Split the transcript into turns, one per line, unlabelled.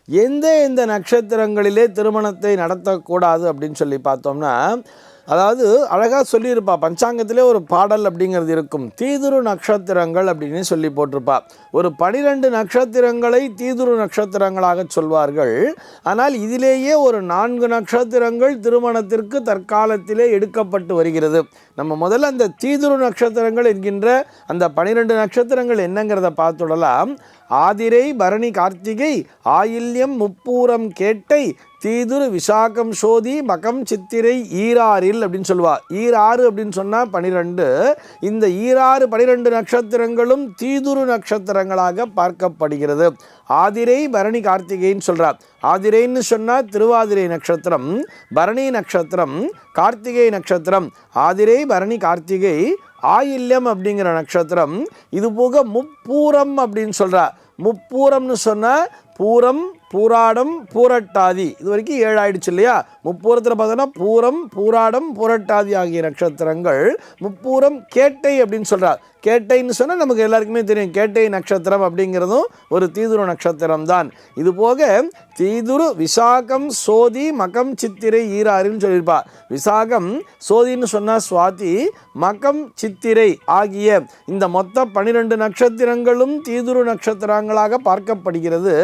எந்த நட்சத்திரங்களிலே திருமணத்தை நடத்தக்கூடாது அப்படின்னு சொல்லி பார்த்தோம்னா, அதாவது அழகாக சொல்லியிருப்பா. பஞ்சாங்கத்திலே ஒரு பாடல் அப்படிங்கிறது இருக்கும். தீதுரு நட்சத்திரங்கள் அப்படின்னு சொல்லி போட்டிருப்பா. ஒரு 12 நட்சத்திரங்களை தீதுரு நட்சத்திரங்களாக சொல்வார்கள். ஆனால் இதிலேயே ஒரு 4 நட்சத்திரங்கள் திருமணத்திற்கு தற்காலத்திலே எடுக்கப்பட்டு வருகிறது. நம்ம முதல்ல அந்த தீதுரு நட்சத்திரங்கள் என்கின்ற அந்த 12 நட்சத்திரங்கள் என்னங்கிறத பார்த்துடலாம். ஆதிரை, பரணி, கார்த்திகை, ஆயில்யம், முப்பூரம், கேட்டை, தீதுரு, விசாகம், சோதி, மகம், சித்திரை, ஈராறில் அப்படின்னு சொல்லுவா. ஈராறு அப்படின்னு சொன்னால் 12. இந்த ஈராறு 12 நட்சத்திரங்களும் தீதுரு நட்சத்திரங்களாக பார்க்கப்படுகிறது. ஆதிரை, பரணி, கார்த்திகைன்னு சொல்கிறார். ஆதிரைன்னு சொன்னால் திருவாதிரை நட்சத்திரம், பரணி நட்சத்திரம், கார்த்திகை நட்சத்திரம். ஆதிரை, பரணி, கார்த்திகை, ஆயில்யம் அப்படிங்கிற நட்சத்திரம். இது போக முப்பூரம் அப்படின்னு சொல்கிறார். முப்பூரம்னு சொன்னால் பூரம், பூராடம், பூரட்டாதி. இது வரைக்கும் 7 ஆயிடுச்சு இல்லையா? முப்பூரத்தில் பார்த்தோன்னா பூரம், பூராடம், பூரட்டாதி ஆகிய நட்சத்திரங்கள். முப்பூரம் கேட்டை அப்படின்னு சொல்கிறார். கேட்டைன்னு சொன்னால் நமக்கு எல்லாருக்குமே தெரியும். கேட்டை நட்சத்திரம் அப்படிங்கிறதும் ஒரு தீதுரு நட்சத்திரம் தான். இது போக தீதுரு, விசாகம், சோதி, மகம், சித்திரை, ஈராறுன்னு சொல்லியிருப்பா. விசாகம், சோதின்னு சொன்னால் சுவாதி, மகம், சித்திரை ஆகிய இந்த மொத்த 12 நட்சத்திரங்களும் தீதுரு நட்சத்திரங்களாக பார்க்கப்படுகிறது.